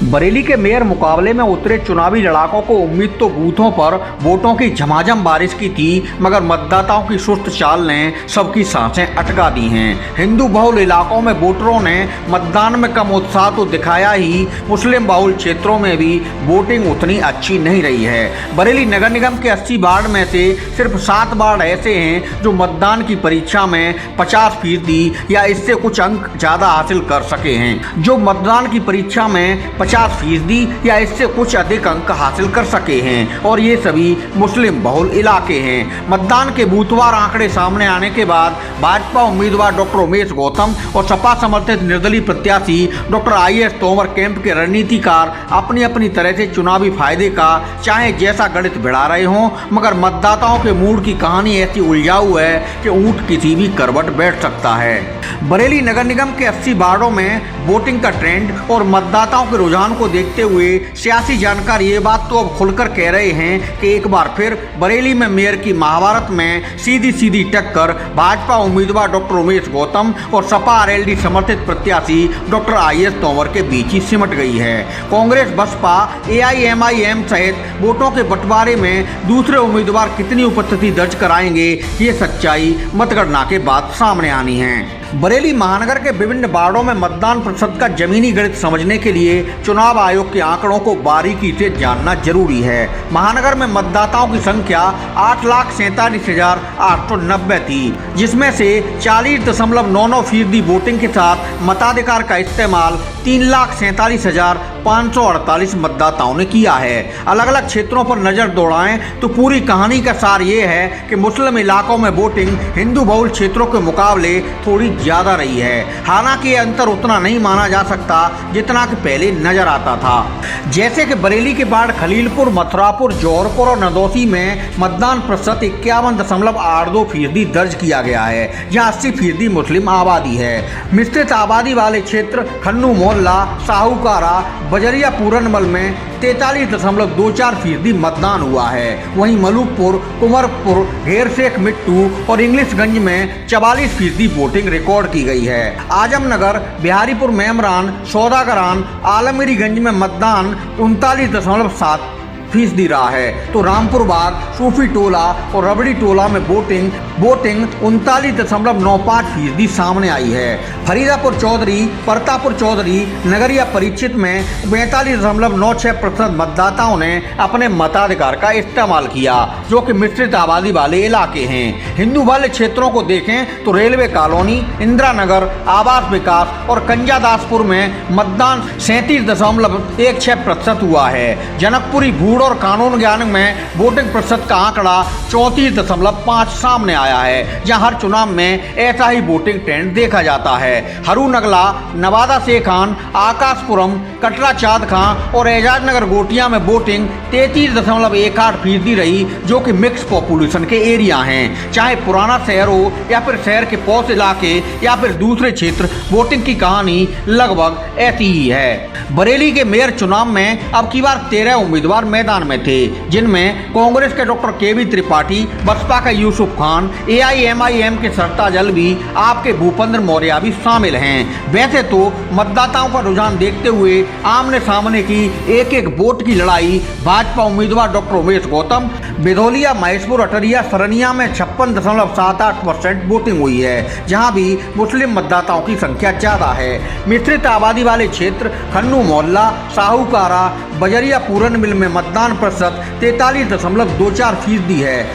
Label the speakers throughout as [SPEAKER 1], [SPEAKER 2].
[SPEAKER 1] बरेली के मेयर मुकाबले में उतरे चुनावी लड़ाकों को उम्मीद तो बूथों पर वोटों की झमाझम बारिश की थी, मगर मतदाताओं की सुस्त चाल ने सबकी सांसें अटका दी हैं। हिंदू बहुल इलाकों में वोटरों ने मतदान में कम उत्साह तो दिखाया ही, मुस्लिम बहुल क्षेत्रों में भी वोटिंग उतनी अच्छी नहीं रही है। बरेली नगर निगम के 80 वार्ड में से सिर्फ 7 वार्ड ऐसे हैं जो मतदान की परीक्षा में 50% या इससे कुछ अंक ज्यादा हासिल कर सके हैं। जो मतदान की परीक्षा में 50% या इससे कुछ अधिक अंक हासिल कर सके हैं, और ये सभी मुस्लिम बहुल इलाके हैं। मतदान के बूथवार आंकड़े सामने आने के बाद भाजपा उम्मीदवार डॉक्टर उमेश गौतम और सपा समर्थित निर्दलीय प्रत्याशी डॉक्टर IAS तोमर कैंप के रणनीतिकार अपनी अपनी तरह से चुनावी फायदे का चाहे जैसा गणित भिड़ा रहे हों, मगर मतदाताओं के मूड की कहानी ऐसी उलझाऊ है कि ऊंट किसी भी करवट बैठ सकता है। बरेली नगर निगम के 80 वार्डों में वोटिंग का ट्रेंड और मतदाताओं के रुझान को देखते हुए सियासी जानकार ये बात तो अब खुलकर कह रहे हैं कि एक बार फिर बरेली में मेयर की महाभारत में सीधी सीधी टक्कर भाजपा उम्मीदवार डॉक्टर उमेश गौतम और सपा RLD समर्थित प्रत्याशी डॉक्टर IAS तोमर के बीच ही सिमट गई है। कांग्रेस, बसपा, AIMIM सहित वोटों के बंटवारे में दूसरे उम्मीदवार कितनी उपस्थिति दर्ज कराएंगे, ये सच्चाई मतगणना के बाद सामने आनी है। बरेली महानगर के विभिन्न वार्डों में मतदान प्रतिशत का जमीनी गणित समझने के लिए चुनाव आयोग के आंकड़ों को बारीकी से जानना जरूरी है। महानगर में मतदाताओं की संख्या 8,47,890 थी, जिसमें से 40.99% वोटिंग के साथ मताधिकार का इस्तेमाल 3,47,548 मतदाताओं ने किया है। अलग अलग क्षेत्रों पर नजर दौड़ाएं तो पूरी कहानी का सार ये है कि मुस्लिम इलाकों में वोटिंग हिंदू बहुल क्षेत्रों के मुकाबले थोड़ी ज्यादा रही है। हालांकि ये अंतर उतना नहीं माना जा सकता जितना कि पहले नजर आता था। जैसे कि बरेली के वार्ड खलीलपुर, मथुरापुर, जौहरपुर और नदौसी में मतदान प्रतिशत 51.82% दर्ज किया गया है, जहाँ 80% मुस्लिम आबादी है। मिश्रित आबादी वाले क्षेत्र खन्नू मोहल्ला, साहूकारा, बजरिया पूरनमल में 43.24% मतदान हुआ है। वहीं मलूकपुर, कुंवरपुर, घेर शेख मिट्टू और इंग्लिशगंज में 44% वोटिंग रिकॉर्ड की गई है। आजमनगर, बिहारीपुर, मेमरान, सौदागरान, आलमगीरगंज में मतदान 39.7% रहा है, तो रामपुर बाग, सूफी टोला और रबड़ी टोला में वोटिंग 39.95% सामने आई है। फरीदापुर चौधरी, परतापुर चौधरी, नगरिया परिचित में 42.96% मतदाताओं ने अपने मताधिकार का इस्तेमाल किया, जो कि मिश्रित आबादी वाले इलाके हैं। हिंदू वाले क्षेत्रों को देखें तो रेलवे कॉलोनी, इंदिरा नगर, आवास विकास और कंजादासपुर में मतदान 37.16% हुआ है। जनकपुरी, भूड़ और कानून ज्ञान में वोटिंग प्रतिशत का आंकड़ा 34.5 सामने आया है, जहां हर चुनाव में ऐसा ही वोटिंग ट्रेंड देखा जाता है। हरू नगला, नवादा सेखान, आकाशपुरम, कटरा चाँद खां और एजाज नगर गोटिया में वोटिंग 33.18% रही, जो कि मिक्स पॉपुलेशन के एरिया हैं। चाहे पुराना शहर हो या फिर शहर के पौष इलाके या फिर दूसरे क्षेत्र, वोटिंग की कहानी लगभग ऐसी ही है। बरेली के मेयर चुनाव में अब की बार 13 उम्मीदवार मैदान में थे, जिनमें कांग्रेस के डॉक्टर KB त्रिपाठी, बसपा का यूसुफ खान, AIMIM के सरताज अलवी, आपके भूपेंद्र मौर्य भी शामिल हैं। वैसे तो मतदाताओं का रुझान देखते हुए आमने सामने की एक वोट की लड़ाई भाजपा उम्मीदवार डॉक्टर उमेश गौतम, बिधौलिया, महेशपुर, अटरिया, सरनिया में 56.78% वोटिंग हुई है, जहां भी मुस्लिम मतदाताओं की संख्या ज्यादा है। मिश्रित आबादी वाले क्षेत्र खन्नू मोहल्ला, साहूकारा, बजरिया पूरन मिल में मतदान प्रतिशत 43.24% है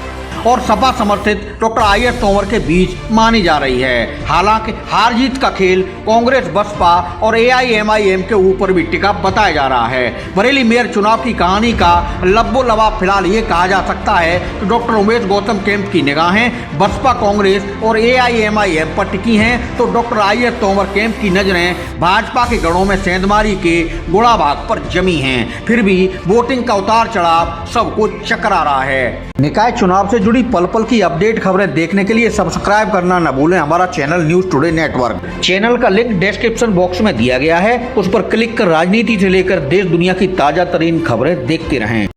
[SPEAKER 1] और सपा समर्थित डॉक्टर IAS तोमर के बीच मानी जा रही है। हालांकि हार जीत का खेल कांग्रेस, बसपा और AIMIM के ऊपर भी टिका बताया जा रहा है। बरेली मेयर चुनाव की कहानी का लब्बो लबाब फिलहाल ये कहा जा सकता है कि डॉक्टर उमेश गौतम कैंप की निगाहें बसपा, कांग्रेस और AIMIM पर टिकी हैं, तो डॉक्टर IAS तोमर कैंप की नजरें भाजपा के गढ़ों में सेंधमारी के गोड़ा भाग पर जमी हैं। फिर भी वोटिंग का उतार चढ़ाव सबको चकरा रहा है। निकाय चुनाव से जुड़ी पल पल की अपडेट खबरें देखने के लिए सब्सक्राइब करना न भूलें हमारा channel news today network. Channel का लिंक डिस्क्रिप्शन बॉक्स में दिया गया है, उस पर क्लिक कर राजनीति से लेकर देश दुनिया की ताजा तरीन खबरें देखते रहें।